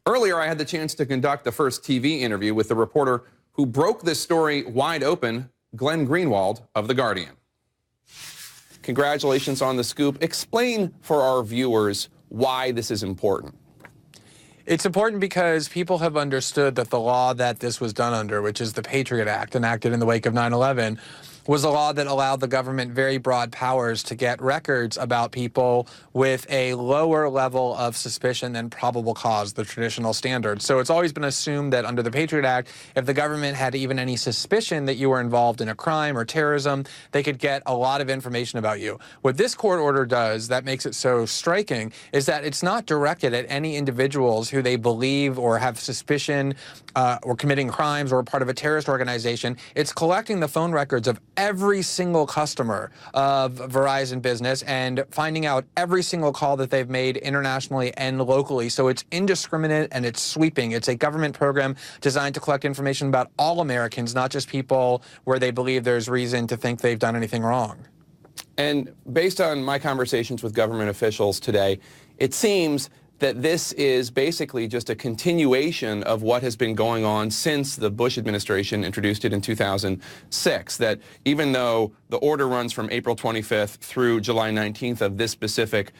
Earlier, I had the chance to conduct the first TV interview with the reporter who broke this story wide open, Glenn Greenwald of The Guardian. Congratulations on the scoop. Explain for our viewers why this is important. It's important because people have understood that the law that this was done under, which is the Patriot Act, enacted in the wake of 9/11, was a law that allowed the government very broad powers to get records about people with a lower level of suspicion than probable cause, the traditional standard. So it's always been assumed that under the Patriot Act, if the government had even any suspicion that you were involved in a crime or terrorism, they could get a lot of information about you. What this court order does that makes it so striking is that it's not directed at any individuals who they believe or have suspicion or committing crimes or part of a terrorist organization. It's collecting the phone records of every single customer of Verizon Business and finding out every single call that they've made internationally and locally. So it's indiscriminate and it's sweeping. It's a government program designed to collect information about all Americans, not just people where they believe there's reason to think they've done anything wrong. And based on my conversations with government officials today, it seems that this is basically just a continuation of what has been going on since the Bush administration introduced it in 2006, that even though the order runs from April 25th through July 19th of this specific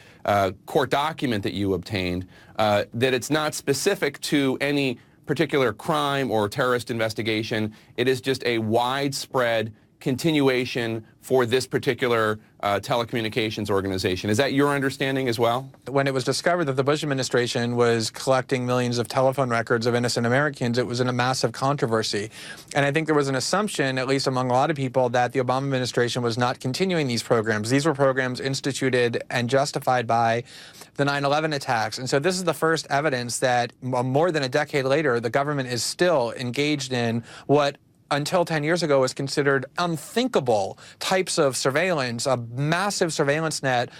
court document that you obtained, that it's not specific to any particular crime or terrorist investigation. It is just a widespread continuation for this particular telecommunications organization. Is that your understanding as well? When it was discovered that the Bush administration was collecting millions of telephone records of innocent Americans, it was in a massive controversy. And I think there was an assumption, at least among a lot of people, that the Obama administration was not continuing these programs. These were programs instituted and justified by the 9/11 attacks. And so this is the first evidence that more than a decade later, the government is still engaged in what until 10 years ago was considered unthinkable types of surveillance, a massive surveillance net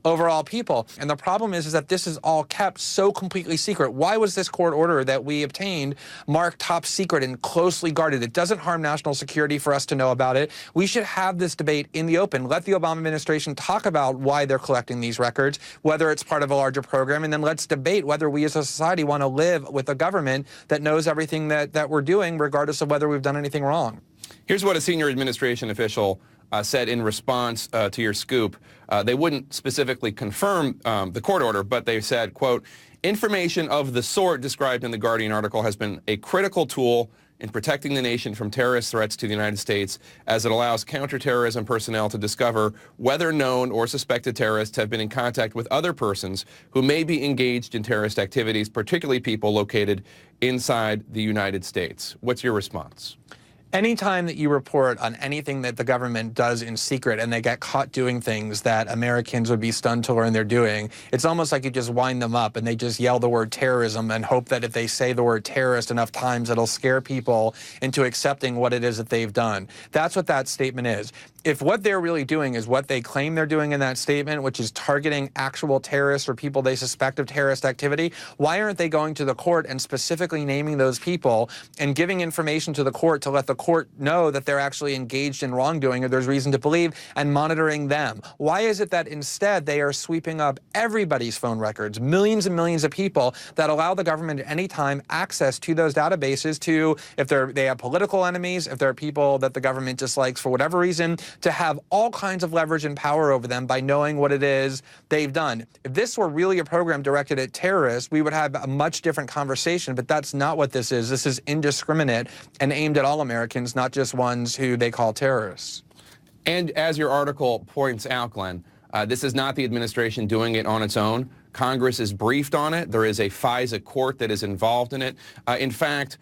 over all people. And the problem is that this is all kept so completely secret. Why was this court order that we obtained marked top secret and closely guarded? It doesn't harm national security for us to know about it. We should have this debate in the open. Let the Obama administration talk about why they're collecting these records, whether it's part of a larger program, and then let's debate whether we as a society want to live with a government that knows everything that we're doing, regardless of whether we've done anything wrong. Here's what a senior administration official said in response to your scoop. They wouldn't specifically confirm the court order, but they said, quote, "Information of the sort described in the Guardian article has been a critical tool in protecting the nation from terrorist threats to the United States, as it allows counterterrorism personnel to discover whether known or suspected terrorists have been in contact with other persons who may be engaged in terrorist activities, particularly people located inside the United States." What's your response? Anytime that you report on anything that the government does in secret and they get caught doing things that Americans would be stunned to learn they're doing, it's almost like you just wind them up and they just yell the word terrorism and hope that if they say the word terrorist enough times, it'll scare people into accepting what it is that they've done. That's what that statement is. If what they're really doing is what they claim they're doing in that statement, which is targeting actual terrorists or people they suspect of terrorist activity, why aren't they going to the court and specifically naming those people and giving information to the court to let the court know that they're actually engaged in wrongdoing or there's reason to believe and monitoring them? Why is it that instead they are sweeping up everybody's phone records, millions and millions of people, that allow the government at any time access to those databases to, if they have political enemies, if there are people that the government dislikes for whatever reason, to have all kinds of leverage and power over them by knowing what it is they've done. If this were really a program directed at terrorists, we would have a much different conversation, but that's not what this is. This is indiscriminate and aimed at all Americans, not just ones who they call terrorists. And as your article points out, Glenn, this is not the administration doing it on its own. Congress is briefed on it. There is a FISA court that is involved in it. In fact,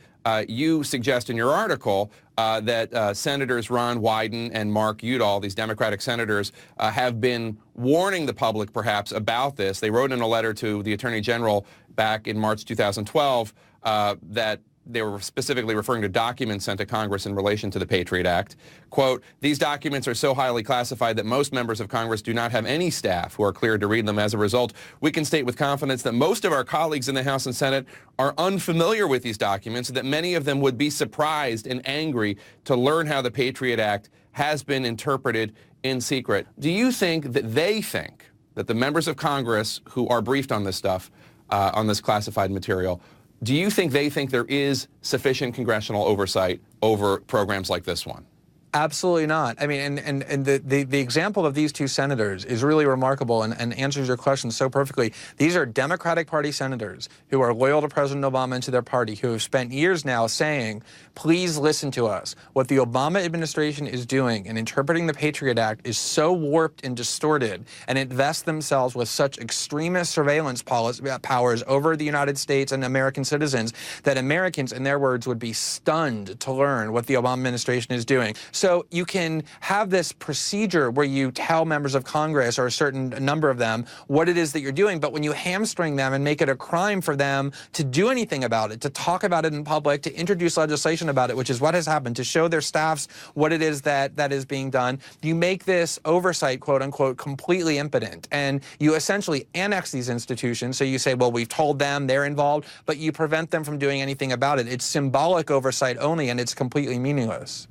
you suggest in your article that Senators Ron Wyden and Mark Udall, these Democratic senators, have been warning the public perhaps about this. They wrote in a letter to the Attorney General back in March 2012 that they were specifically referring to documents sent to Congress in relation to the Patriot Act. Quote, "These documents are so highly classified that most members of Congress do not have any staff who are cleared to read them. As a result, we can state with confidence that most of our colleagues in the House and Senate are unfamiliar with these documents, that many of them would be surprised and angry to learn how the Patriot Act has been interpreted in secret." Do you think that they think that the members of Congress who are briefed on this stuff on this classified material. Do you think they think there is sufficient congressional oversight over programs like this one? Absolutely not. I mean, and the example of these two senators is really remarkable and answers your question so perfectly. These are Democratic Party senators who are loyal to President Obama and to their party, who have spent years now saying, please listen to us. What the Obama administration is doing in interpreting the Patriot Act is so warped and distorted, and invest themselves with such extremist surveillance powers over the United States and American citizens that Americans, in their words, would be stunned to learn what the Obama administration is doing. So you can have this procedure where you tell members of Congress, or a certain number of them, what it is that you're doing, but when you hamstring them and make it a crime for them to do anything about it, to talk about it in public, to introduce legislation about it, which is what has happened, to show their staffs what it is that is being done, you make this oversight, quote unquote, completely impotent. And you essentially annex these institutions. So you say, well, we've told them, they're involved, but you prevent them from doing anything about it. It's symbolic oversight only, and it's completely meaningless.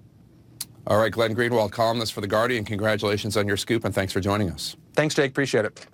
All right, Glenn Greenwald, columnist for The Guardian, congratulations on your scoop, and thanks for joining us. Thanks, Jake. Appreciate it.